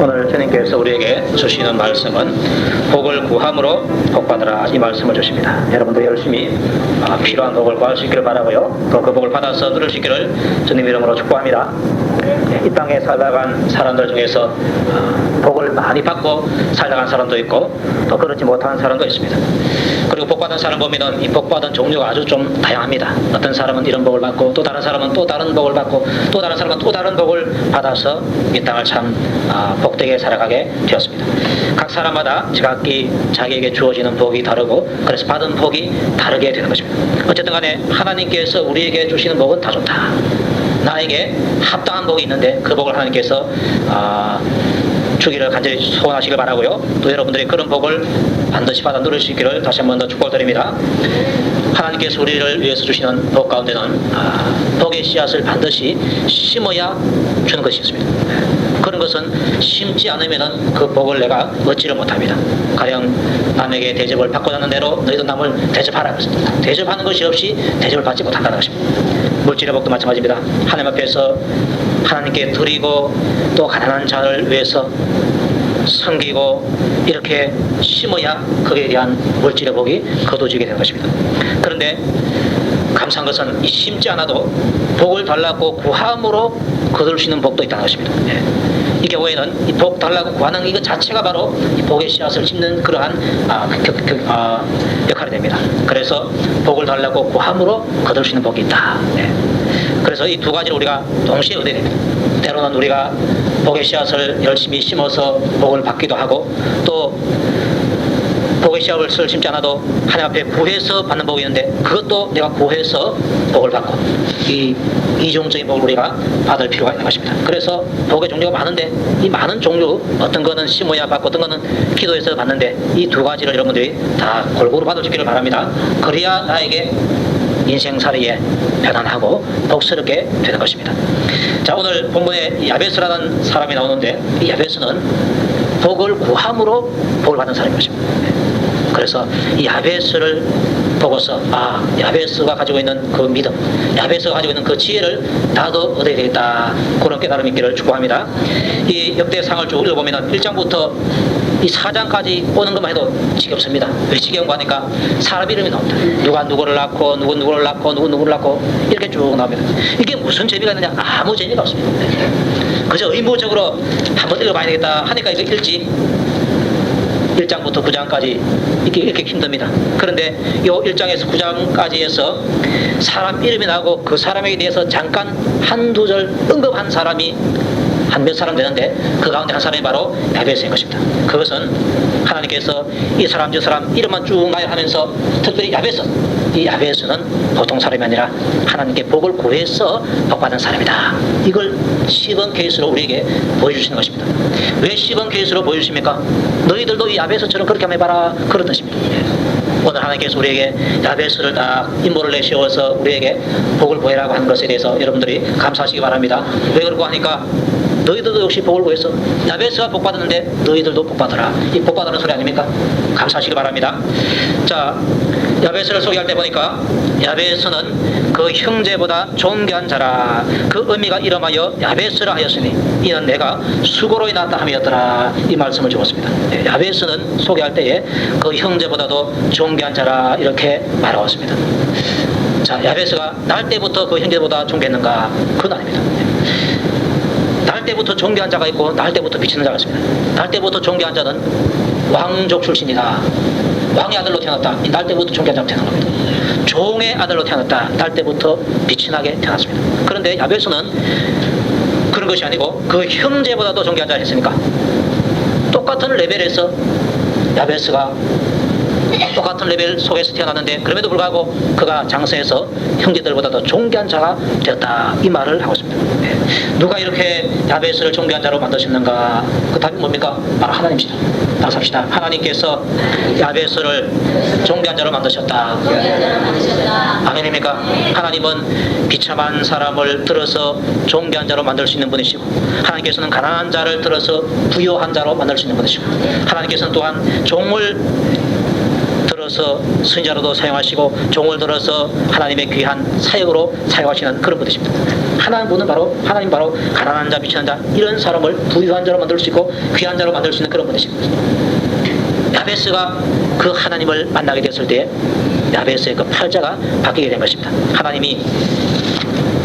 오늘 주님께서 우리에게 주시는 말씀은 복을 구함으로 복받으라, 이 말씀을 주십니다. 여러분들 열심히 필요한 복을 구할 수 있기를 바라고요, 또 그 복을 받아서 누릴 수 있기를 주님 이름으로 축복합니다. 이 땅에 살아간 사람들 중에서 복을 많이 받고 살아간 사람도 있고 또 그렇지 못한 사람도 있습니다. 그리고 복받은 사람 보면은 이 복받은 종류가 아주 좀 다양합니다. 어떤 사람은 이런 복을 받고 또 다른 사람은 또 다른 복을 받고 또 다른 사람은 또 다른 복을 받아서 이 땅을 참 복되게 살아가게 되었습니다. 각 사람마다 지각기 자기에게 주어지는 복이 다르고 그래서 받은 복이 다르게 되는 것입니다. 어쨌든 간에 하나님께서 우리에게 주시는 복은 다 좋다. 나에게 합당한 복이 있는데 그 복을 하나님께서 주기를 간절히 소원하시길 바라고요. 또 여러분들이 그런 복을 반드시 받아 누릴 수 있기를 다시 한 번 더 축복을 드립니다. 하나님께서 우리를 위해서 주시는 복 가운데는 복의 씨앗을 반드시 심어야 주는 것이 있습니다. 그런 것은 심지 않으면 그 복을 내가 얻지를 못합니다. 가령 남에게 대접을 받고자 하는 대로 너희도 남을 대접하라. 대접하는 것이 없이 대접을 받지 못한다는 것입니다. 물질의 복도 마찬가지입니다. 하나님 앞에서 하나님께 드리고 또 가난한 자를 위해서 섬기고 이렇게 심어야 그에 대한 물질의 복이 거둬지게 되는 것입니다. 그런데 감사한 것은 이 심지 않아도 복을 달라고 구함으로 거둘 수 있는 복도 있다는 것입니다. 이 경우에는 이 복 달라고 구하는 이것 자체가 바로 이 복의 씨앗을 심는 그러한 역할이 됩니다. 그래서 복을 달라고 구함으로 거둘 수 있는 복이 있다. 그래서 이 두 가지를 우리가 동시에 얻어야 됩니다. 때로는 우리가 복의 씨앗을 열심히 심어서 복을 받기도 하고 또 복의 씨앗을 심지 않아도 하나님 앞에 구해서 받는 복이 있는데 그것도 내가 구해서 복을 받고 이 이종적인 복을 우리가 받을 필요가 있는 것입니다. 그래서 복의 종류가 많은데 이 많은 종류 어떤 거는 심어야 받고 어떤 거는 기도해서 받는데 이 두 가지를 여러분들이 다 골고루 받을 수 있기를 바랍니다. 그래야 나에게 인생살이에 편안하고 복스럽게 되는 것입니다. 자, 오늘 본문에 야베스라는 사람이 나오는데 이 야베스는 복을 구함으로 복을 받은 사람인 것입니다. 그래서 이 야베스를 보고서 야베스가 가지고 있는 그 믿음, 야베스가 가지고 있는 그 지혜를 나도 얻어야 되겠다, 그런 깨달음이 있기를 축복합니다. 이 역대상을 쭉 읽어보면 1장부터 이 4장까지 오는 것만 해도 지겹습니다. 왜 지겨운가 하니까 사람 이름이 나옵니다. 누가 누구를 낳고 누구 누구를 낳고 누구 누구를 낳고 이렇게 쭉 나옵니다. 이게 무슨 재미가 있느냐? 아무 재미가 없습니다. 그저 의무적으로 한번 읽어봐야 되겠다 하니까 이거 읽지 1장부터 9장까지 이렇게 힘듭니다. 그런데 이 1장에서 9장까지 해서 사람 이름이 나오고 그 사람에게 대해서 잠깐 한두 절 언급한 사람이 한 몇 사람 되는데 그 가운데 한 사람이 바로 야베스인 것입니다. 그것은 하나님께서 이 사람 저 사람 이름만 쭉 나열하면서 특별히 야베스, 이 야베스는 보통 사람이 아니라 하나님께 복을 구해서 복받은 사람이다. 이걸 시범 케이스로 우리에게 보여주시는 것입니다. 왜 시범 케이스로 보여주십니까? 너희들도 이 야베스처럼 그렇게 한번 해봐라, 그런 뜻입니다. 오늘 하나님께서 우리에게 야베스를 딱 인물을 내세워서 우리에게 복을 구해라고 하는 것에 대해서 여러분들이 감사하시기 바랍니다. 왜 그러고 하니까 너희들도 역시 복을 구해서 야베스가 복받았는데 너희들도 복받아라, 이 복받으라는 소리 아닙니까? 감사하시기 바랍니다. 자, 야베스를 소개할 때 보니까 야베스는 그 형제보다 존귀한 자라, 그 의미가 이름하여 야베스라 하였으니 이는 내가 수고로 인하다 함이었더라, 이 말씀을 주었습니다. 야베스는 소개할 때에 그 형제보다도 존귀한 자라 이렇게 말하었습니다. 자, 야베스가 날 때부터 그 형제보다 존귀했는가? 그건 아닙니다. 날 때부터 존귀한 자가 있고 날 때부터 비치는 자가 있습니다. 날 때부터 존귀한 자는 왕족 출신이다, 왕의 아들로 태어났다, 날 때부터 존귀한 자로 태어난 겁니다. 종의 아들로 태어났다, 날 때부터 비친하게 태어났습니다. 그런데 야베스는 그런 것이 아니고 그 형제보다도 존귀한 자를 했으니까 똑같은 레벨에서 야베스가 똑같은 레벨 속에서 태어났는데 그럼에도 불구하고 그가 장세에서 형제들보다도 존귀한 자가 되었다, 이 말을 하고 있습니다. 누가 이렇게 야베스를 존귀한 자로 만드셨는가? 그 답이 뭡니까? 바로 하나님이시다. 나섭시다. 하나님께서 야베스를 존귀한 자로 만드셨다. 아멘입니까? 하나님은 비참한 사람을 들어서 존귀한 자로 만들 수 있는 분이시고 하나님께서는 가난한 자를 들어서 부유한 자로 만들 수 있는 분이시고 하나님께서는 또한 종을 들어서 선지자로도 사용하시고 종을 들어서 하나님의 귀한 사역으로 사용하시는 그런 분이십니다. 하나님 바로 가난한 자, 미치는 자, 이런 사람을 부유한 자로 만들 수 있고 귀한 자로 만들 수 있는 그런 분이십니다. 야베스가 그 하나님을 만나게 됐을 때 야베스의 그 팔자가 바뀌게 된 것입니다. 하나님이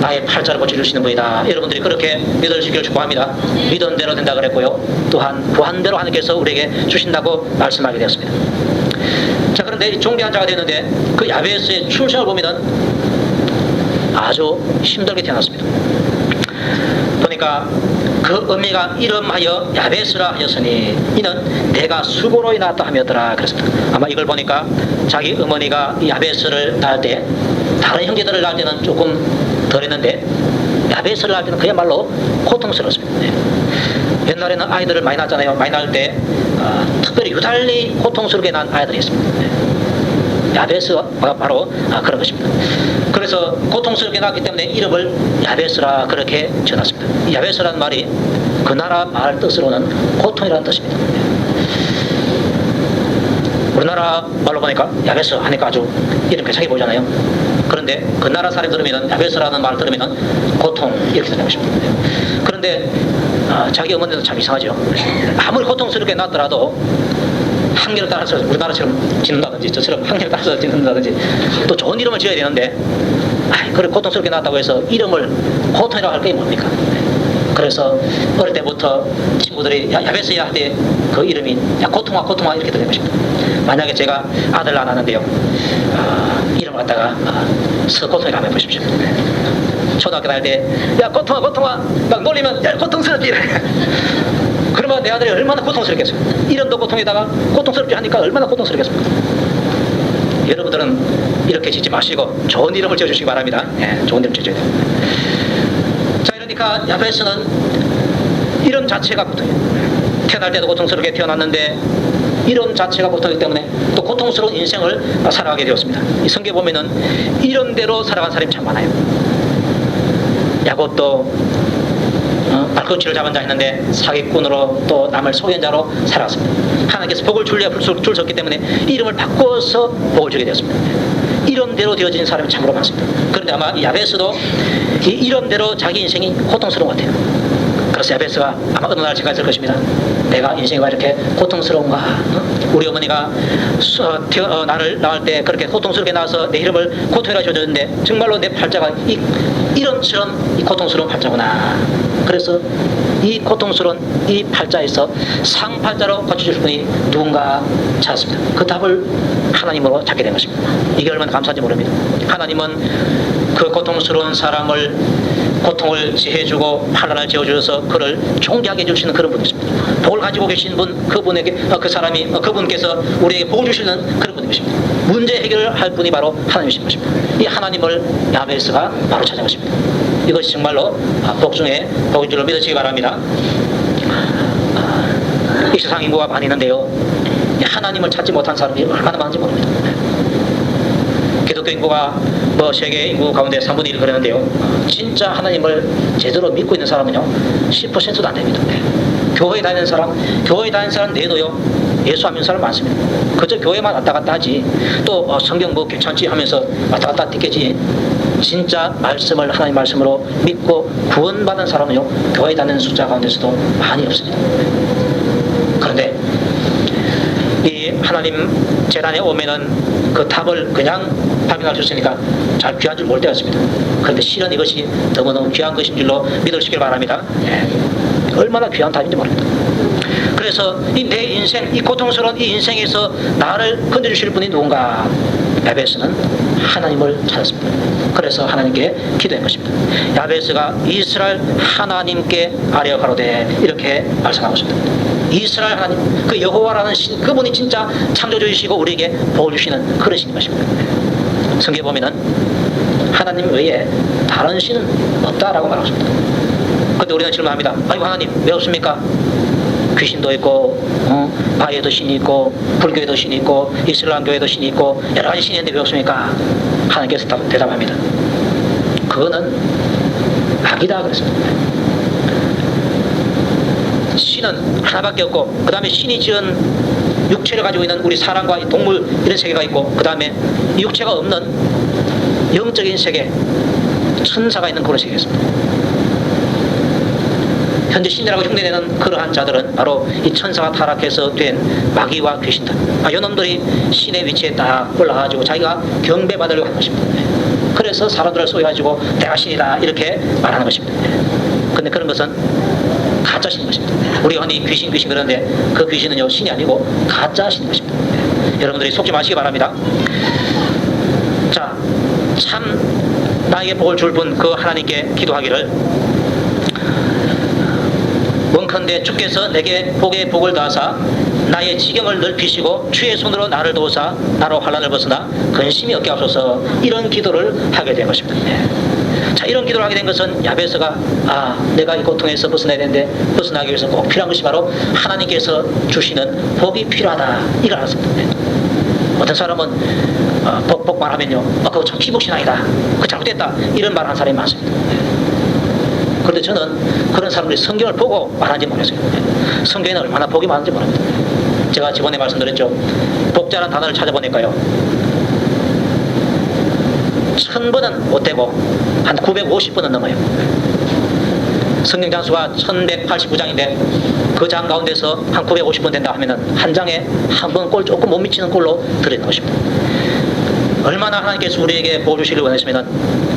나의 팔자를 고쳐주시는 분이다. 여러분들이 그렇게 믿으시기를 축복합니다. 믿은 대로 된다 그랬고요. 또한 구한 대로 하나님께서 우리에게 주신다고 말씀하게 되었습니다. 자, 그런데 종대한 자가 되는데 그 야베스의 출생을 보면은 아주 힘들게 태어났습니다. 보니까 그 어미가 이름하여 야베스라 하였으니 이는 내가 수고로 인하였다 하였더라 그랬습니다. 아마 이걸 보니까 자기 어머니가 야베스를 낳을 때 다른 형제들을 낳을 때는 조금 덜했는데 야베스를 낳을 때는 그야말로 고통스러웠습니다. 옛날에는 아이들을 많이 낳았잖아요. 많이 낳을 때 특별히 유달리 고통스럽게 낳은 아이들이 있습니다. 야베스가 바로 그런 것입니다. 그래서 고통스럽게 낳았기 때문에 이름을 야베스라 그렇게 지어놨습니다. 야베스라는 말이 그 나라 말 뜻으로는 고통이라는 뜻입니다. 우리나라 말로 보니까 야베스 하니까 아주 이름 괜찮게 보이잖아요. 그런데 그 나라 사람 들으면 야베스라는 말을 들으면 고통 이렇게 되는 것입니다. 그런데 자기 어머니도 참 이상하죠. 아무리 고통스럽게 낳았더라도 한계를 따라서 우리나라처럼 짓는다든지 저처럼 한계를 따라서 짓는다든지 또 좋은 이름을 지어야 되는데 그래 고통스럽게 낳았다고 해서 이름을 고통이라고 할 게 뭡니까? 그래서 어릴 때부터 친구들이 야베스야 할 때 그 이름이 고통아 이렇게 되는 것입니다. 만약에 제가 아들 낳았는데요, 이름을 갖다가 서고통이라고 해보십시오. 초등학교 다닐 때 고통아 막 놀리면 고통스럽지 그러면 내 아들이 얼마나 고통스럽겠어요. 이름도 고통에다가 고통스럽지 하니까 얼마나 고통스럽겠습니까? 여러분들은 이렇게 짓지 마시고 좋은 이름을 지어주시기 바랍니다. 좋은 이름 지어줘야 됩니다. 자, 그러니까 야베스는 이름 자체가 고통이에요. 태어날 때도 고통스럽게 태어났는데 이름 자체가 고통이기 때문에 또 고통스러운 인생을 살아가게 되었습니다. 이 성경에 보면은 이름대로 살아간 사람이 참 많아요. 야곱도 발꿈치를 잡은 자 있는데 사기꾼으로 또 남을 속인 자로 살아갔습니다. 하나님께서 복을 줄려 줄 섰기 때문에 이름을 바꿔서 복을 주게 되었습니다. 이름대로 되어진 사람이 참으로 많습니다. 그런데 아마 야베스도 이 이름대로 자기 인생이 고통스러운 것 같아요. 그래서 야베스가 아마 어느 날 생각했을 것입니다. 내가 인생이 왜 이렇게 고통스러운가? 우리 어머니가 나를 낳을 때 그렇게 고통스럽게 낳아서 내 이름을 고통이라 지어줬는데 정말로 내 팔자가 이름처럼 이 고통스러운 팔자구나. 그래서 이 고통스러운 이 팔자에서 상팔자로 고쳐줄 분이 누군가 찾았습니다. 그 답을 하나님으로 찾게 된 것입니다. 이게 얼마나 감사한지 모릅니다. 하나님은 그 고통스러운 사람을 고통을 지해주고 환난을 지어주셔서 그를 존귀하게 해주시는 그런 분이십니다. 복을 가지고 계신 분, 그분에게 그분께서 우리에게 복을 주시는 그런 분이십니다. 문제 해결을 할 분이 바로 하나님이신 것입니다. 이 하나님을 야베스가 바로 찾은 것입니다. 이것이 정말로 복 중에 복인 줄로 믿으시기 바랍니다. 이 세상 인구가 많이 있는데요, 하나님을 찾지 못한 사람이 얼마나 많은지 모릅니다. 기독교 인구가 세계 인구 가운데 3분의 1 그러는데요, 진짜 하나님을 제대로 믿고 있는 사람은요 10%도 안 됩니다. 교회 다니는 사람 내도요 예수 안 믿는 사람 많습니다. 그저 교회만 왔다 갔다 하지 또 성경 뭐 괜찮지 하면서 왔다 갔다 뛰겠지, 진짜 말씀을 하나님 말씀으로 믿고 구원받은 사람은요 교회 다니는 숫자 가운데서도 많이 없습니다. 그런데 이 하나님 재단에 오면은 그 답을 그냥 발견할 수 있으니까 잘 귀한 줄 모를 때가 있습니다. 그런데 실은 이것이 너무너무 귀한 것인 줄로 믿으시길 바랍니다. 얼마나 귀한 답인지 모릅니다. 그래서 이 내 인생, 이 고통스러운 이 인생에서 나를 건져주실 분이 누군가? 야베스는 하나님을 찾았습니다. 그래서 하나님께 기도한 것입니다. 야베스가 이스라엘 하나님께 아뢰어 가로되 이렇게 말씀하고 있습니다. 이스라엘 하나님, 그 여호와라는 신, 그분이 진짜 창조주이시고 우리에게 복을 주시는 그런 신인 것입니다. 성경에 보면은 하나님 외에 다른 신은 없다라고 말하고 있습니다. 그런데 우리는 질문합니다. 아이고 하나님 왜 없습니까? 귀신도 있고 바위에도 신이 있고 불교에도 신이 있고 이슬람교에도 신이 있고 여러 가지 신이 있는데 왜 없습니까? 하나님께서 대답합니다. 그거는 악이다 그랬습니다. 신은 하나밖에 없고 그 다음에 신이 지은 육체를 가지고 있는 우리 사람과 이 동물 이런 세계가 있고, 그 다음에 육체가 없는 영적인 세계, 천사가 있는 그런 세계가 있습니다. 현재 신이라고 흉내내는 그러한 자들은 바로 이 천사가 타락해서 된 마귀와 귀신들, 이놈들이 신의 위치에 딱 올라가지고 자기가 경배받으려고 하는 것입니다. 그래서 사람들을 쏘여가지고 내가 신이다 이렇게 말하는 것입니다. 근데 그런 것은 가짜 신인 것입니다. 우리가 흔히 귀신 그러는데 그 귀신은요, 신이 아니고 가짜 신인 것입니다. 여러분들이 속지 마시기 바랍니다. 자, 참 나에게 복을 줄 분 그 하나님께 기도하기를, 원컨대 주께서 내게 복의 복을 다하사 나의 지경을 넓히시고 주의 손으로 나를 도우사 나로 환난을 벗어나 근심이 없게 하소서, 이런 기도를 하게 된 것입니다. 자, 이런 기도를 하게 된 것은 야베스가 내가 이 고통에서 벗어나야 되는데 벗어나기 위해서 꼭 필요한 것이 바로 하나님께서 주시는 복이 필요하다, 이걸 알았습니다. 어떤 사람은 복만 하면요, 그거 참 기복신 아니다, 그거 잘못됐다, 이런 말 하는 사람이 많습니다. 그런데 저는 그런 사람들이 성경을 보고 말하는지 모르겠어요. 성경에는 얼마나 복이 많은지 모릅니다. 제가 저번에 말씀드렸죠. 복자라는 단어를 찾아보니까요, 1000번은 못 되고 한 950번은 넘어요. 성경 장수가 1189장인데 그 장 가운데서 한 950번 된다 하면은 한 장에 한 번 꼴 조금 못 미치는 꼴로 들어있는 것입니다. 얼마나 하나님께서 우리에게 복을 주시길 원했으면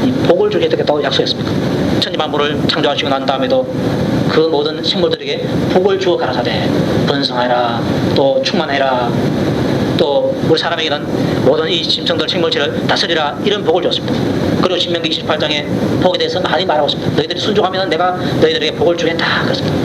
이 복을 주겠다고 약속했습니다. 천지만물을 창조하시고 난 다음에도 그 모든 생물들에게 복을 주어 가라사대 번성하라, 또 충만해라, 또 우리 사람에게는 모든 이 짐승들 생물체를 다스리라, 이런 복을 줬습니다. 그리고 신명기 28장에 복에 대해서 많이 말하고 있습니다. 너희들이 순종하면 내가 너희들에게 복을 주겠다 그랬습니다.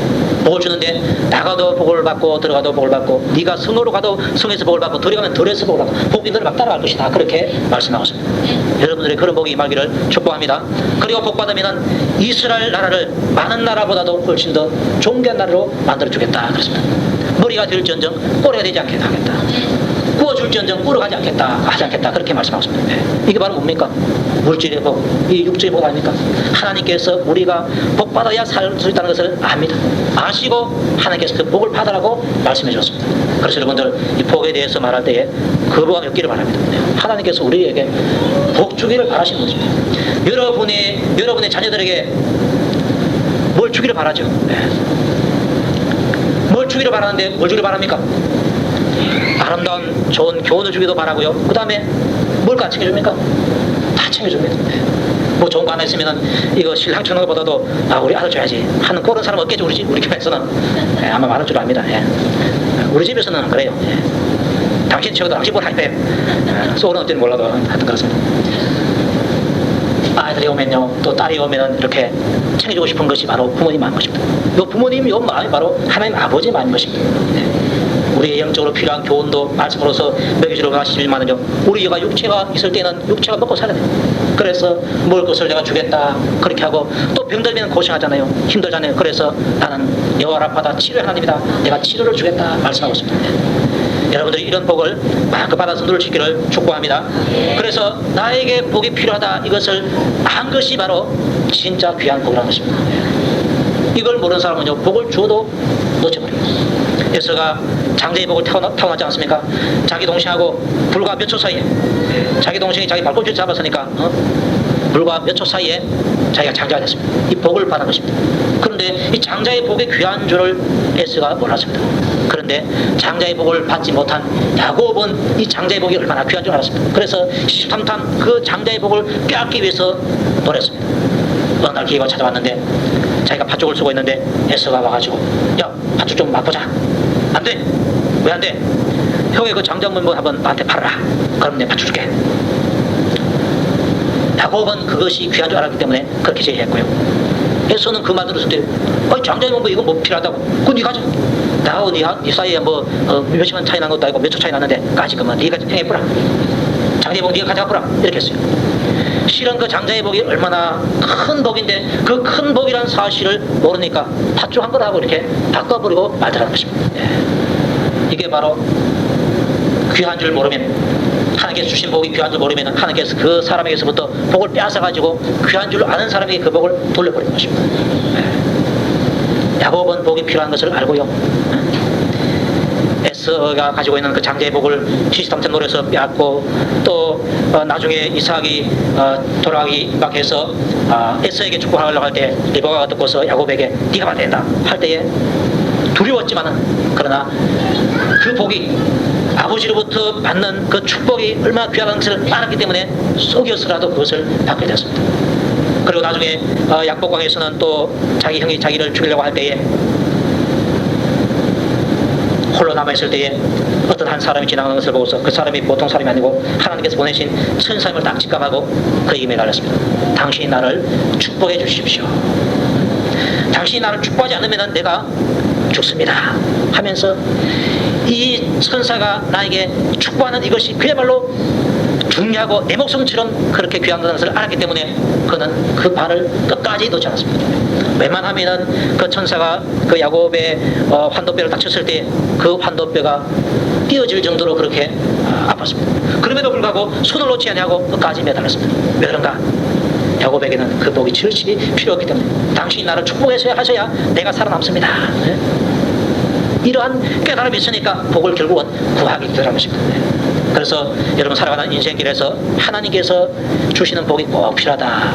복을 주는데 나가도 복을 받고 들어가도 복을 받고, 네가 성으로 가도 성에서 복을 받고 들어가면 들에서 복을 받고 복이 너를 막 따라갈 것이다, 그렇게 말씀하고 있습니다. 여러분들의 그런 복이 임하기를 축복합니다. 그리고 복 받으면 이스라엘 나라를 많은 나라보다도 훨씬 더 존귀한 나라로 만들어 주겠다 그랬습니다. 머리가 될지언정 꼬리가 되지 않게 하겠다, 구워줄지언정 꿇어가지 않겠다, 하지 않겠다, 그렇게 말씀하고 있습니다. 이게 바로 뭡니까? 물질의 복, 이 육체의 복 아닙니까? 하나님께서 우리가 복 받아야 살 수 있다는 것을 압니다. 아시고 하나님께서 그 복을 받으라고 말씀해 주셨습니다. 그래서 여러분들 이 복에 대해서 말할 때에 거부감이 없기를 바랍니다. 하나님께서 우리에게 복 주기를 바라시는 것입니다. 여러분의 자녀들에게 뭘 주기를 바라죠. 뭘 주기를 바라는데 뭘 주기를 바랍니까? 아름다운 좋은 교훈을 주기도 바라고요. 그 다음에 뭘까 챙겨줍니까? 다 챙겨줍니다. 뭐 좋은 거 하나 있으면은 이거 신랑 주는 것보다도 우리 아들 줘야지 하는 그런 사람 없겠죠. 우리 교회에서는 아마 많을 줄 압니다. 우리 집에서는 안 그래요. 당신 채워도 당신 뭘 하이빼요. 소는 어때는 몰라도 하여튼 그렇습니다. 아이들이 오면요, 또 딸이 오면은 이렇게 챙겨주고 싶은 것이 바로 부모님 마음 것입니다. 요 부모님 요 마음이 바로 하나님 아버지 마음인 것입니다. 우리의 영적으로 필요한 교훈도 말씀으로서 먹여주러 가시지만은요, 우리가 육체가 있을 때는 육체가 먹고 살아야 돼요. 그래서 먹을 것을 내가 주겠다 그렇게 하고, 또 병들면 고생하잖아요, 힘들잖아요. 그래서 나는 여호와 라파다, 치료의 하나님이다, 내가 치료를 주겠다 말씀하고 있습니다. 여러분들이 이런 복을 마음껏 받아서 누리시기를 축복합니다. 그래서 나에게 복이 필요하다, 이것을 한 것이 바로 진짜 귀한 복이라는 것입니다. 이걸 모르는 사람은요, 복을 주어도 놓쳐버려요. 에서가 장자의 복을 타고났지 않습니까? 자기 동생하고 불과 몇 초 사이에 자기 동생이 자기 발꿈치를 잡았으니까 불과 몇 초 사이에 자기가 장자가 됐습니다. 이 복을 받은 것입니다. 그런데 이 장자의 복의 귀한 줄을 에서가 몰랐습니다. 그런데 장자의 복을 받지 못한 야곱은 이 장자의 복이 얼마나 귀한 줄 알았습니다. 그래서 시시탐탐 그 장자의 복을 빼앗기 위해서 노렸습니다. 어느 날 기회가 찾아왔는데 자기가 팥죽을 쓰고 있는데 에서가 와가지고, 야, 팥죽 좀 맛보자. 안 돼. 왜 안 돼? 형의 그 장작문보 한번 나한테 팔아라. 그럼 내가 팥죽 줄게. 야곱은 그것이 귀한 줄 알았기 때문에 그렇게 제의했고요. 에서는 그 말 들었을 때, 장작문보 이거 뭐 필요하다고. 그거 네 가져. 나하고 네 사이에 몇 시간 차이 난 것도 아니고 몇 초 차이 났는데 가지. 그러면 네가 형에 뿌라. 장자의 복 네가 가져가 뿌라. 이렇게 했어요. 실은 그 장자의 복이 얼마나 큰 복인데 그 큰 복이라는 사실을 모르니까 팥죽 한 거라고 이렇게 바꿔버리고 말더라는 것입니다. 이게 바로 귀한 줄 모르면, 하나님께서 주신 복이 귀한 줄 모르면 하나님께서 그 사람에게서부터 복을 빼앗아가지고 귀한 줄 아는 사람에게 그 복을 돌려버리는 것입니다. 야곱은 복이 필요한 것을 알고요, 에서가 가지고 있는 그 장제의 복을 시스템 노래에서 빼앗고 또 나중에 이삭이 돌아가기 임박해서 에서에게 축복하려고 할 때 리브가가 듣고서 야곱에게 네가 받아야 된다 할 때에 두려웠지만은 그러나 그 복이 아버지로부터 받는 그 축복이 얼마나 귀하다는 것을 알았기 때문에 속여서라도 그것을 받게 되었습니다. 그리고 나중에 약복강에서는 또 자기 형이 자기를 죽이려고 할 때에 홀로 남아있을 때에 어떤 한 사람이 지나가는 것을 보고서 그 사람이 보통 사람이 아니고 하나님께서 보내신 천사임을 딱 직감하고 그에게 매달렸습니다. 당신이 나를 축복해 주십시오. 당신이 나를 축복하지 않으면 내가 죽습니다 하면서 이 천사가 나에게 축복하는 이것이 그야말로 중요하고 내 목숨처럼 그렇게 귀한 것을 알았기 때문에 그는 그 발을 끝까지 놓지 않았습니다. 웬만하면은 그 천사가 그 야곱의 환도뼈를 다쳤을 때 그 환도뼈가 띄어질 정도로 그렇게 아팠습니다. 그럼에도 불구하고 손을 놓지 않냐고 끝까지 매달렸습니다. 왜 그런가? 야곱에게는 그 복이 절실히 필요했기 때문에 당신이 나를 축복해서 하셔야 내가 살아남습니다. 네? 이러한 깨달음이 있으니까 복을 결국은 구하게 되라는 것입니다. 그래서 여러분 살아가는 인생길에서 하나님께서 주시는 복이 꼭 필요하다.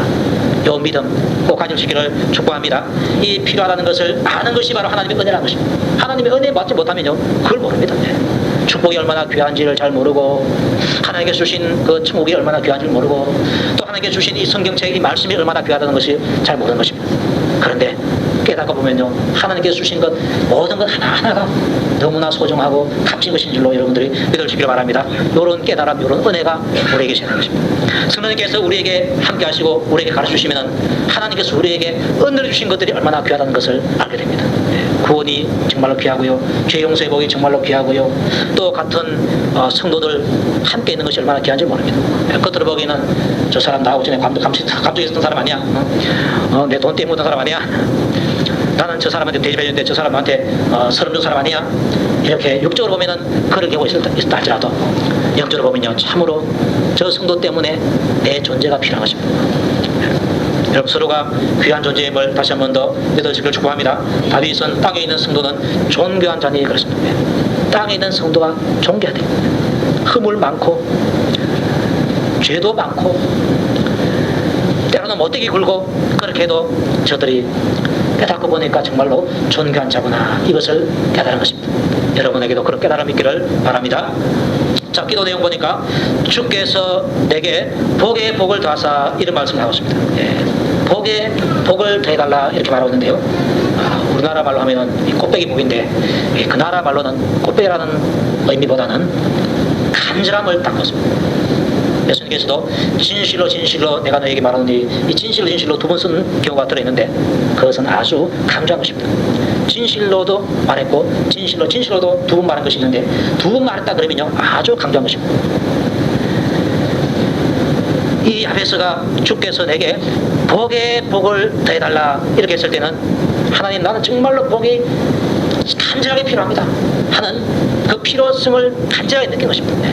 요 믿음 꼭 가지시기를 축복합니다. 이 필요하다는 것을 아는 것이 바로 하나님의 은혜라는 것입니다. 하나님의 은혜 받지 못하면요 그걸 모릅니다. 축복이 얼마나 귀한지를 잘 모르고 하나님께 주신 그 천국이 얼마나 귀한지를 모르고 또 하나님께 주신 이 성경책 이 말씀이 얼마나 귀하다는 것이 잘 모르는 것입니다. 그런데 깨닫고 보면요 하나님께서 주신 것 모든 것 하나하나가 너무나 소중하고 값진 것인 줄로 여러분들이 믿으시길 바랍니다. 이런 깨달음 이런 은혜가 우리에게 있는 것입니다. 성령님께서 우리에게 함께 하시고 우리에게 가르쳐주시면 하나님께서 우리에게 은혜를 주신 것들이 얼마나 귀하다는 것을 알게 됩니다. 구원이 정말로 귀하고요 죄 용서의 복이 정말로 귀하고요 또 같은 성도들 함께 있는 것이 얼마나 귀한지 모릅니다. 겉으로 보기에는 저 사람 나하고 전에 감정이 있었던 사람 아니야? 내 돈 때문에 묻은 사람 아니야? 나는 저 사람한테 대접해줬는데 저 사람한테 서름 준 사람 아니야? 이렇게 육적으로 보면은 그런 경우가 있다 할지라도 영적으로 보면요 참으로 저 성도 때문에 내 존재가 필요한 것입니다. 여러분 서로가 귀한 존재임을 다시 한 번 더 믿어지기를 축복합니다. 다윗은 땅에 있는 성도는 존귀한 자니 그렇습니다. 땅에 있는 성도가 존귀하다. 허물 많고 죄도 많고 때로는 못되게 굴고 그렇게 해도 저들이 깨닫고 보니까 정말로 존귀한 자구나 이것을 깨달은 것입니다. 여러분에게도 그런 깨달음이 있기를 바랍니다. 자, 기도 내용 보니까 주께서 내게 복의 복을 더하사 이런 말씀을 하고 있습니다. 복의 복을 더해달라 이렇게 말하고 있는데요. 우리나라 말로 하면은 이 꽃배기 복인데 그 나라 말로는 꽃배기라는 의미보다는 간절함을 닦고 있습니다. 예수님께서도 진실로 진실로 내가 너에게 말하노니 이 진실로 진실로 두 번 쓴 경우가 들어있는데 그것은 아주 강조한 것입니다. 진실로도 말했고 진실로 진실로도 두 번 말한 것이 있는데 두 번 말했다 그러면요 아주 강조한 것입니다. 이 야베스가 주께서 내게 복의 복을 더해달라 이렇게 했을 때는 하나님 나는 정말로 복이 간절하게 필요합니다 하는 그 필요성을 간절하게 느낀 것입니다.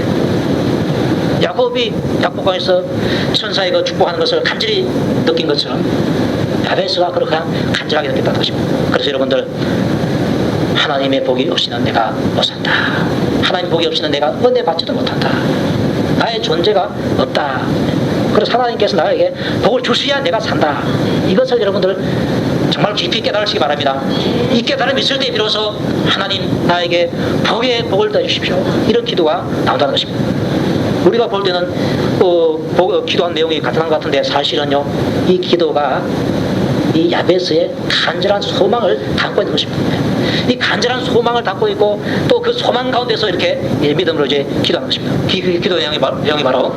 야곱이 약복강에서 천사의 그 축복하는 것을 간절히 느낀 것처럼 야베스가 그렇게 간절하게 느꼈다는 것입니다. 그래서 여러분들 하나님의 복이 없이는 내가 못 산다. 하나님의 복이 없이는 내가 은혜 받지도 못한다. 나의 존재가 없다. 그래서 하나님께서 나에게 복을 주셔야 내가 산다. 이것을 여러분들 정말 깊이 깨달으시기 바랍니다. 이 깨달음이 있을 때 비로소 하나님 나에게 복의 복을 더해 주십시오. 이런 기도가 나온다는 것입니다. 우리가 볼 때는 기도한 내용이 같은 것 같은데 사실은요 이 기도가 이 야베스의 간절한 소망을 담고 있는 것입니다. 이 간절한 소망을 담고 있고 또 그 소망 가운데서 이렇게 믿음으로 이제 기도하는 것입니다. 기도 내용이 바로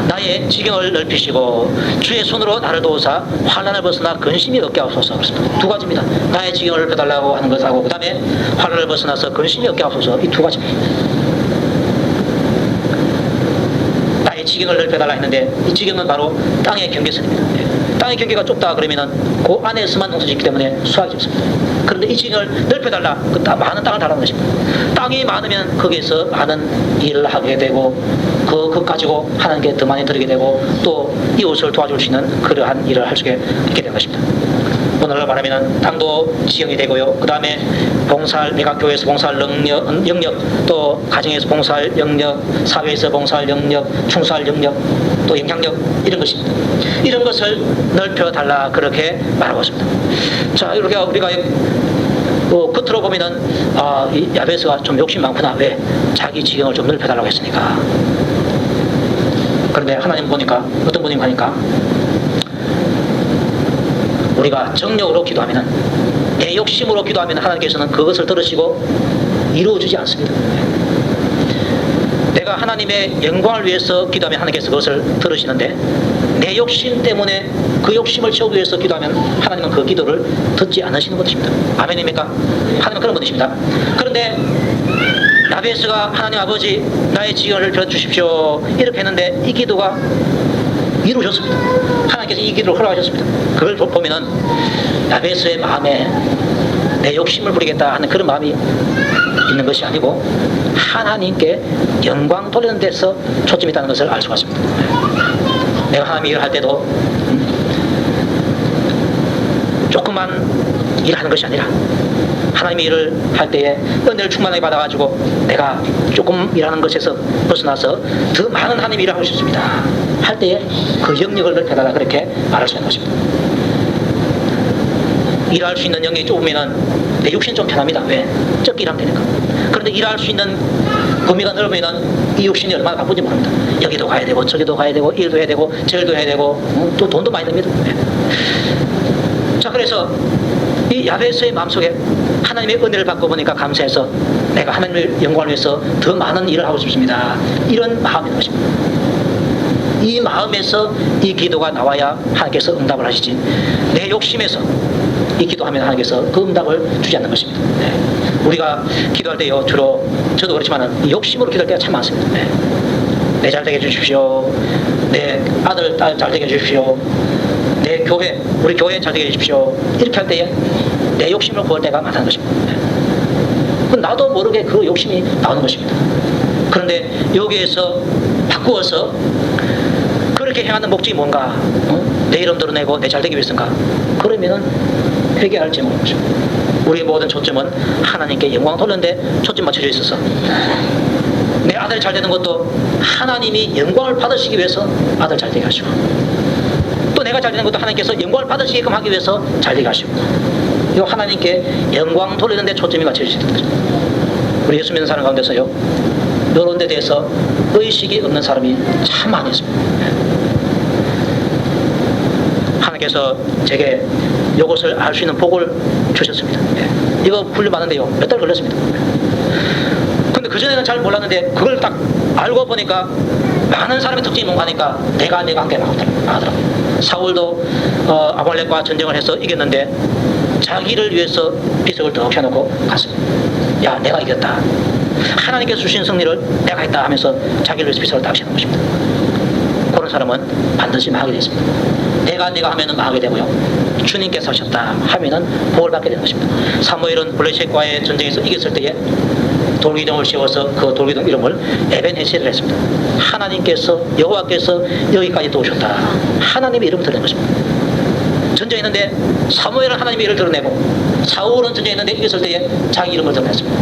나의 지경을 넓히시고 주의 손으로 나를 도우사 환난을 벗어나 근심이 없게 하소서. 그렇습니다. 두 가지입니다. 나의 지경을 넓혀달라고 하는 것하고 그 다음에 환난을 벗어나서 근심이 없게 하소서. 이 두 가지입니다. 나의 지경을 넓혀달라 했는데 이 지경은 바로 땅의 경계선입니다. 땅의 경계가 좁다 그러면은 그 안에서만 농사 짓기 때문에 수확이 없습니다. 그런데 이 지경을 넓혀달라 그 많은 땅을 달라는 것입니다. 땅이 많으면 거기에서 많은 일을 하게 되고 그것 가지고 하나님께 더 많이 드리게 되고 또 이웃을 도와줄 수 있는 그러한 일을 할 수 있게 되는 것입니다. 오늘날 말하면 당도 지형이 되고요. 그 다음에 봉사할, 내가 교회에서 봉사할 영역, 또 가정에서 봉사할 영역, 사회에서 봉사할 영역, 충수할 영역, 또 영향력, 이런 것입니다. 이런 것을 넓혀달라, 그렇게 말하고 있습니다. 자, 이렇게 우리가 겉으로 보면은 이 야베스가 좀 욕심 많구나. 왜? 자기 지형을 좀 넓혀달라고 했으니까. 그런데 하나님 보니까, 어떤 분이 하니까, 우리가 정력으로 기도하면은, 내 욕심으로 기도하면 하나님께서는 그것을 들으시고 이루어주지 않습니다. 내가 하나님의 영광을 위해서 기도하면 하나님께서 그것을 들으시는데, 내 욕심 때문에 그 욕심을 채우기 위해서 기도하면 하나님은 그 기도를 듣지 않으시는 분이십니다. 아멘입니까? 하나님은 그런 분이십니다. 그런데 야베스가 하나님 아버지, 나의 지경을 펴주십시오, 이렇게 했는데 이 기도가 이루어졌습니다. 하나님께서 이 기도를 허락하셨습니다. 그걸 보면은 야베스의 마음에 내 욕심을 부리겠다 하는 그런 마음이 있는 것이 아니고 하나님께 영광 돌리는 데서 초점이 있다는 것을 알 수가 있습니다. 내가 하나님 일을 할 때도 조그만 일하는 것이 아니라 하나님의 일을 할 때에 은혜를 충만하게 받아가지고 내가 조금 일하는 것에서 벗어나서 더 많은 하나님의 일을 하고 싶습니다 할 때에 그 영역을 넓혀달라, 그렇게 말할 수 있는 것입니다. 일할 수 있는 영역이 좁으면 내 육신이 좀 편합니다. 왜? 적게 일하면 되니까. 그런데 일할 수 있는 범위가 넓으면 이 육신이 얼마나 바쁜지 모릅니다. 여기도 가야 되고 저기도 가야 되고 일도 해야 되고 절도 해야 되고 또 돈도 많이 듭니다. 자, 그래서 이 야베스의 마음속에 하나님의 은혜를 받고 보니까 감사해서 내가 하나님의 영광을 위해서 더 많은 일을 하고 싶습니다, 이런 마음인 것입니다. 이 마음에서 이 기도가 나와야 하나님께서 응답을 하시지, 내 욕심에서 이 기도하면 하나님께서 그 응답을 주지 않는 것입니다. 우리가 기도할 때요, 주로 저도 그렇지만 욕심으로 기도할 때가 참 많습니다. 내 잘 되게 해주십시오, 내 아들, 딸 잘 되게 해주십시오, 내 교회, 우리 교회 잘 되게 해주십시오, 이렇게 할 때에 내 욕심을 구할 때가 많다는 것입니다. 나도 모르게 그 욕심이 나오는 것입니다. 그런데 여기에서 바꾸어서 그렇게 행하는 목적이 뭔가, 내 이름 드러내고 내 잘되기 위해서인가, 그러면은 회개할 제목인 것입니다. 우리의 모든 초점은 하나님께 영광 돌리는데 초점 맞춰져 있어서, 내 아들 잘 되는 것도 하나님이 영광을 받으시기 위해서 아들 잘 되게 하시고, 또 내가 잘 되는 것도 하나님께서 영광을 받으시게끔 하기 위해서 잘 되게 하시고, 이거 하나님께 영광 돌리는데 초점이 맞춰져 있는 거죠. 우리 예수 믿는 사람 가운데서요, 이런 데 대해서 의식이 없는 사람이 참 많이 있습니다. 하나님께서 제게 이것을 알 수 있는 복을 주셨습니다. 이거 훈련받는데요, 몇 달 걸렸습니다. 근데 그전에는 잘 몰랐는데 그걸 딱 알고 보니까 많은 사람의 특징이 뭔가 하니까 내가 한 게 나오더라고요. 사울도 아말렉과 전쟁을 해서 이겼는데 자기를 위해서 비석을 더 켜놓고 갔습니다. 야, 내가 이겼다, 하나님께서 주신 승리를 내가 했다 하면서 자기를 위해서 비석을 딱 켜놓은 것입니다. 그런 사람은 반드시 망하게 되어 있습니다. 내가 하면은 망하게 되고요, 주님께서 하셨다 하면은 복을 받게 되는 것입니다. 사무엘은 블레셋과의 전쟁에서 이겼을 때에 돌기둥을 세워서 그 돌기둥 이름을 에벤헤셀을 했습니다. 하나님께서, 여호와께서 여기까지 도우셨다, 하나님의 이름을 드러낸 것입니다. 전쟁했는데 사무엘은 하나님의 이름을 드러내고 사울은 전쟁했는데 이겼을 때에 자기 이름을 드러냈습니다.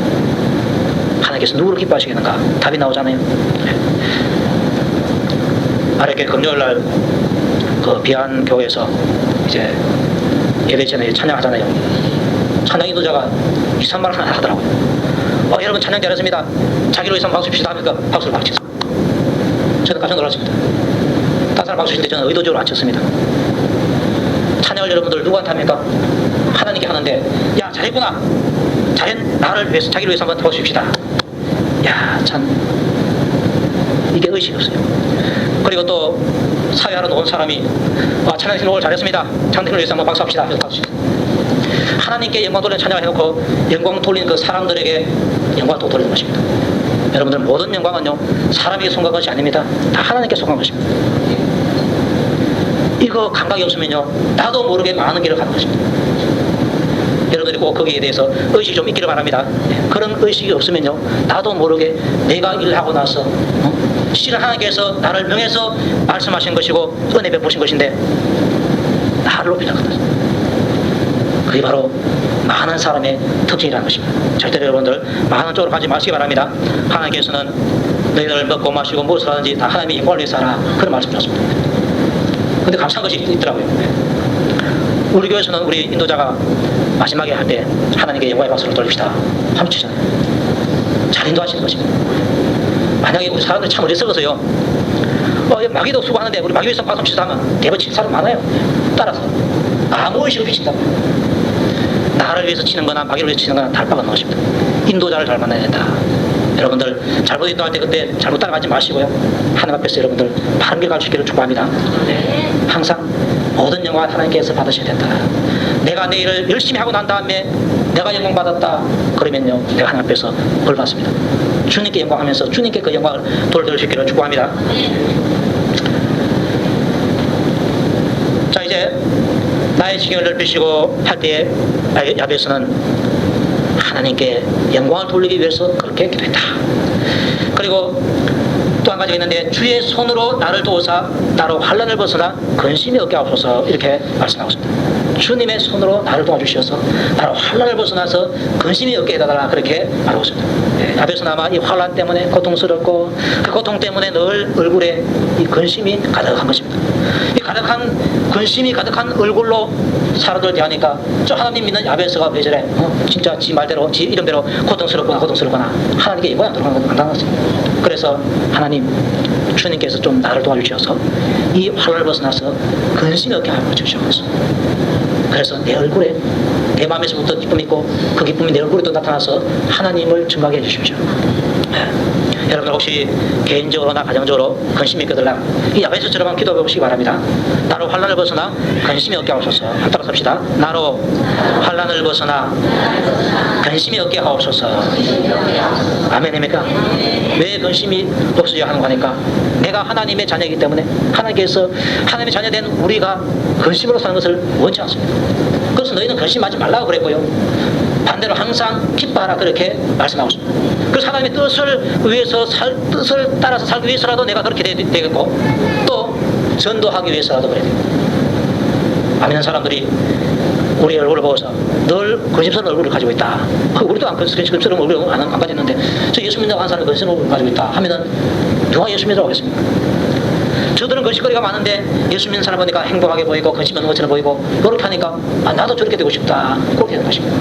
하나님께서 누구를 기뻐하시겠는가? 답이 나오잖아요. 아랫게 금요일날 그 비안교회에서 이제 예배 전에 찬양하잖아요. 찬양 인도자가 2, 3만 원 하나 하더라고요. 여러분 찬양 잘했습니다, 자기로 위해서 박수 칩시다 하니까 박수를 막 쳤어요. 저는 깜짝 놀랐습니다. 다른 사람 박수 치는데 저는 의도적으로 안 쳤습니다. 찬양을 여러분들 누구한테 합니까? 하나님께 하는데, 야, 잘했구나, 나를 위해서, 자기를 위해서 한번 박수 칩시다. 야, 참 이게 의식이 없어요. 그리고 또 사회하러 온 사람이 찬양팀 오늘 잘했습니다, 찬양팀을 위해서 한번 박수합시다 해서 박수. 하나님께 영광 돌리는 찬양을 해놓고 영광 돌리는 그 사람들에게 영광을 또 돌리는 것입니다. 여러분들 모든 영광은요, 사람에게 속한 것이 아닙니다. 다 하나님께 속한 것입니다. 이거 감각이 없으면요, 나도 모르게 많은 길을 가는 것입니다. 여러분들이 꼭 거기에 대해서 의식이 좀 있기를 바랍니다. 그런 의식이 없으면요, 나도 모르게 내가 일하고 나서 실은 하나님께서 나를 명해서 말씀하신 것이고 은혜 베푸신 것인데 나를 높이려고 합니다. 그게 바로 많은 사람의 특징이라는 것입니다. 절대로 여러분들 많은 쪽으로 가지 마시기 바랍니다. 하나님께서는 너희들 먹고 마시고 무엇을 하든지 다 하나님의 영광을 위해서 하라, 그런 말씀 주셨습니다. 근데 감사한 것이 있더라고요. 우리 교회에서는 우리 인도자가 마지막에 할 때 하나님께 영광의 박수를 돌립시다 하면 치잖아요. 잘 인도하시는 것입니다. 만약에 우리 사람들이 참 어리석어서요, 마귀도 수고하는데 우리 마귀 위해서 박수 치자 하면 대번 칠 사람 많아요. 따라서 아무 의식 없이 친다고. 나를 위해서 치는 거나 마귀를 위해서 치는 거나 다를 바가 없는 것입니다. 인도자를 잘 만나야 된다. 여러분들 잘못 인도할 때 그때 잘못 따라가지 마시고요, 하나님 앞에서 여러분들 바른 길 가르치기를 축복합니다. 네. 항상 모든 영광을 하나님께서 받으셔야 된다. 내가 내 일을 열심히 하고 난 다음에 내가 영광 받았다 그러면요, 내가 하나님 앞에서 벌 받습니다. 주님께 영광하면서 주님께 그 영광을 돌려드릴 수 있기를 축복합니다. 자, 이제 나의 지경을 넓히시고 할 때에 야베스는 하나님께 영광을 돌리기 위해서 그렇게 기도했다. 그리고 또 한 가지가 있는데, 주의 손으로 나를 도우사 나로 환난을 벗어나 근심이 없게 하옵소서, 이렇게 말씀하고 있습니다. 주님의 손으로 나를 도와주셔서 나로 환난을 벗어나서 근심이 없게 해달라, 그렇게 말하고 있습니다. 야베스는 아마 이 환난 때문에 고통스럽고 그 고통 때문에 늘 얼굴에 이 근심이 가득한 것입니다. 이 가득한 근심이 가득한 얼굴로 사람들 대하니까 저 하나님 믿는 야베스가 왜 저래? 진짜 지 말대로 지 이름대로 고통스럽거나 하나님께 영광이 안 들어가는 것입니다. 그래서 하나님, 주님께서 좀 나를 도와주셔서 이 환난을 벗어나서 근심이 없게 하여 주시옵소서. 그래서 내 얼굴에 내 마음에서부터 기쁨이 있고 그 기쁨이 내 얼굴에 또 나타나서 하나님을 증거하게 해주십시오. 여러분들 혹시 개인적으로나 가정적으로 근심이 있거들라 이 야베스처럼 기도해 보시기 바랍니다. 나로 환난을 벗어나 근심이 없게 하옵소서. 따라 삽시다. 나로 환난을 벗어나 근심이 없게 하옵소서. 아멘입니까? 왜 근심이 없어져야 하는 거니까 내가 하나님의 자녀이기 때문에 하나님께서 하나님의 자녀된 우리가 근심으로 사는 것을 원치 않습니다. 그래서 너희는 근심하지 말라고 그랬고요, 반대로 항상 기뻐하라, 그렇게 말씀하고 있습니다. 그래서 하나님의 뜻을 따라서 살기 위해서라도 내가 그렇게 되겠고, 또 전도하기 위해서라도 그래야 됩니다. 안 믿는 사람들이 우리 얼굴을 보고서 늘 근심스러운 얼굴을 가지고 있다. 우리도 안 근심스러운 얼굴을 안 가졌는데 저 예수 믿는다고 하는 사람이 근심스러운 얼굴을 가지고 있다 하면은 누가 예수 믿으라고 하겠습니까? 저들은 근심거리가 많은데 예수 믿는 사람 보니까 행복하게 보이고 근심 없는 것처럼 보이고, 그렇게 하니까 나도 저렇게 되고 싶다, 그렇게 되는 것입니다.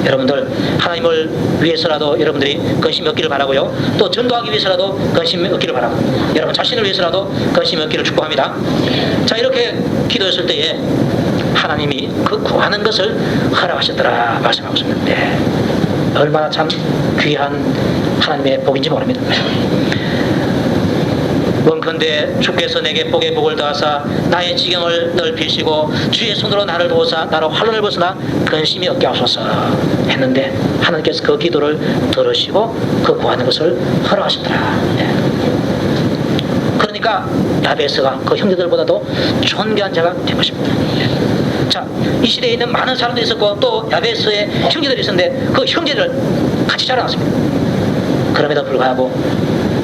여러분들 하나님을 위해서라도 여러분들이 근심이 없기를 바라고요, 또 전도하기 위해서라도 근심이 없기를 바라고, 여러분 자신을 위해서라도 근심이 없기를 축복합니다. 자, 이렇게 기도했을 때에 하나님이 그 구하는 것을 허락하셨더라 말씀하고 있습니다. 네. 얼마나 참 귀한 하나님의 복인지 모릅니다. 원컨대 주께서 내게 복의 복을 더하사 나의 지경을 넓히시고 주의 손으로 나를 도우사 나로 환난을 벗어나 근심이 없게 하소서 했는데, 하나님께서 그 기도를 들으시고 그 구하는 것을 허락하셨더라. 네. 그러니까 야베스가 그 형제들보다도 존귀한 자가 된 것입니다. 네. 자, 이 시대에 있는 많은 사람들이 있었고 또 야베스의 형제들이 있었는데 그 형제들 같이 자라났습니다. 그럼에도 불구하고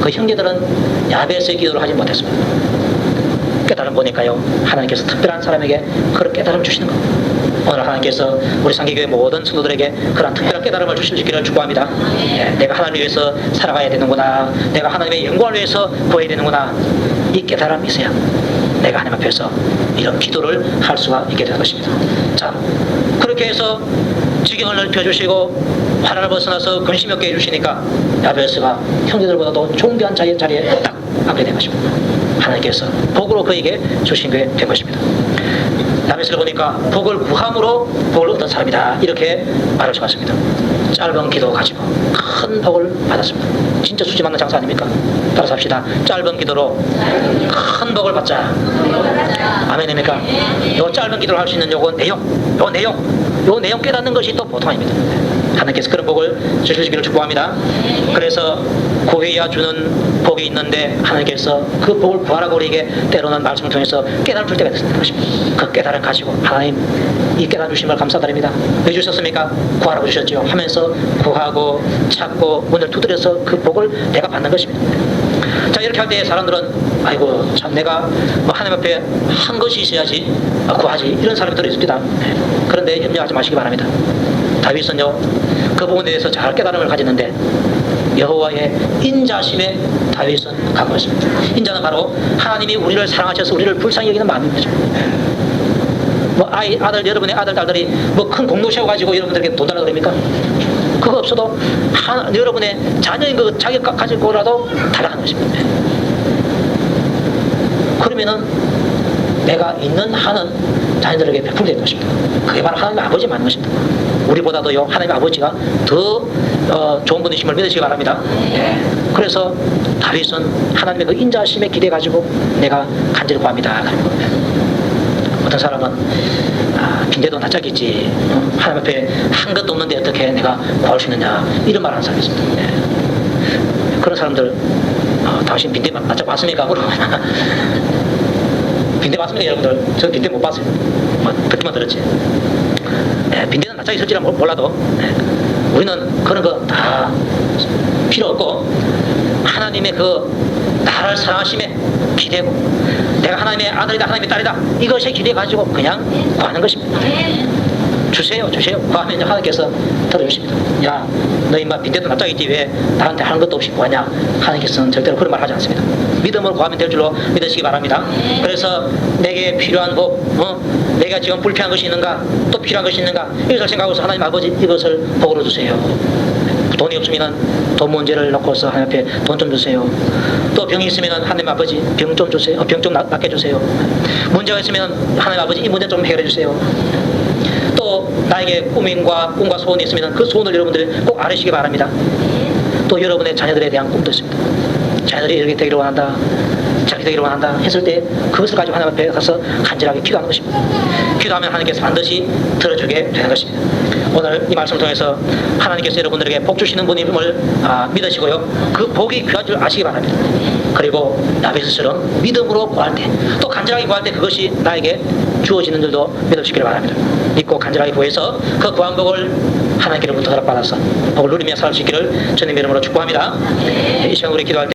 그 형제들은 야베스의 기도를 하지 못했습니다. 깨달음 보니까요, 하나님께서 특별한 사람에게 그런 깨달음 주시는 겁니다. 오늘 하나님께서 우리 상계교회 모든 성도들에게 그런 특별한 깨달음을 주시기를 축복합니다. 내가 하나님을 위해서 살아가야 되는구나, 내가 하나님의 영광을 위해서 구해야 되는구나, 이 깨달음이 있어야 내가 하나님 앞에서 이런 기도를 할 수가 있게 되는 것입니다. 자, 그렇게 해서 지경을 넓혀주시고 환난을 벗어나서 근심 없게 해주시니까 야베스가 형제들보다도 존귀한 자의 자리에 딱 앉게 된 것입니다. 하나님께서 복으로 그에게 주신 게 된 것입니다. 야베스를 보니까 복을 구함으로 복을 얻은 사람이다, 이렇게 말할 수가 있습니다. 짧은 기도 가지고 큰 복을 받았습니다. 진짜 수지 맞는 장사 아닙니까? 따라서 합시다. 짧은 기도로 큰 복을 받자. 아멘입니까? 요 짧은 기도를 할 수 있는 요 내용 깨닫는 것이 또 보통 아닙니다. 하나님께서 그런 복을 주시기를 축복합니다. 그래서 구해야 주는 복이 있는데 하나님께서 그 복을 구하라고 우리에게 때로는 말씀을 통해서 깨달음 줄 때가 있는 것입니다. 그 깨달음 가지고 하나님, 이 깨달음 주심을 감사드립니다. 왜 주셨습니까? 구하라고 주셨죠 하면서 구하고 찾고 문을 두드려서 그 복을 내가 받는 것입니다. 자, 이렇게 할 때 사람들은 아이고 참 내가 뭐 하나님 앞에 한 것이 있어야지 구하지, 이런 사람이 들어있습니다. 그런데 염려하지 마시기 바랍니다. 다윗은요 그 부분에 대해서 잘 깨달음을 가졌는데 여호와의 인자심에 다윗은 갖고 있습니다. 인자는 바로 하나님이 우리를 사랑하셔서 우리를 불쌍히 여기는 마음인 거죠. 뭐 아들, 여러분의 아들, 딸들이 뭐 큰 공로 세워가지고 여러분들에게 돈 달라 그럽니까? 그거 없어도 여러분의 자녀인 그 자기 가질 거라도 달라는 것입니다. 그러면은 내가 있는 한은 자녀들에게 베풀게 될 것입니다. 그게 바로 하나님 아버지 맞는 것입니다. 우리보다도요 하나님 아버지가 더 좋은 분이심을 믿으시기 바랍니다. 그래서 다윗은 하나님의 그 인자심에 기대 가지고 내가 간절히 구합니다. 어떤 사람은 빈대도 낯짝이 있지, 하나님 앞에 한 것도 없는데 어떻게 내가 구할 수 있느냐, 이런 말 하는 사람이 있습니다. 그런 사람들 당신 빈대 낯짝 봤습니까? 빈대 봤습니까 여러분들? 저 빈대 못 봤어요. 뭐 듣기만 들었지. 빈대는 낯짝이 있을지는 몰라도 우리는 그런 거 다 필요 없고 하나님의 그 나를 사랑하심에 기대고 내가 하나님의 아들이다, 하나님의 딸이다, 이것에 기대 가지고 그냥 구하는 것입니다. 주세요 구하면 하나님께서 들어주십니다. 야, 너 임마 빈대도 납작이 있지 왜 나한테 하는 것도 없이 구하냐? 하나님께서는 절대로 그런 말 하지 않습니다. 믿음으로 구하면 될 줄로 믿으시기 바랍니다. 그래서 내게 필요한 법, 내가 지금 불필요한 것이 있는가, 또 필요한 것이 있는가, 이것을 생각하고서 하나님 아버지 이것을 복으로 주세요. 돈이 없으면 돈 문제를 놓고서 하나님 앞에 돈 좀 주세요. 또 병이 있으면 하나님 아버지 병 좀 주세요. 병 좀 낫게 주세요. 문제가 있으면 하나님 아버지 이 문제 좀 해결해 주세요. 또 나에게 꿈과 소원이 있으면 그 소원을 여러분들이 꼭 알으시기 바랍니다. 또 여러분의 자녀들에 대한 꿈도 있습니다. 자녀들이 이렇게 되기를 원한다, 저렇게 되기를 원한다 했을 때 그것을 가지고 하나님 앞에 가서 간절하게 기도하는 것입니다. 기도하면 하나님께서 반드시 들어주게 되는 것입니다. 오늘 이 말씀을 통해서 하나님께서 여러분들에게 복 주시는 분임을 믿으시고요, 그 복이 귀한 줄 아시기 바랍니다. 그리고 야베스처럼 믿음으로 구할 때, 또 간절하게 구할 때 그것이 나에게 주어지는 줄도 믿으시기를 바랍니다. 믿고 간절하게 구해서 그 구한 복을 하나님께로부터 허락받아서 복을 누리며 살 수 있기를 주님의 이름으로 축복합니다. 이 시간 우리 기도할 때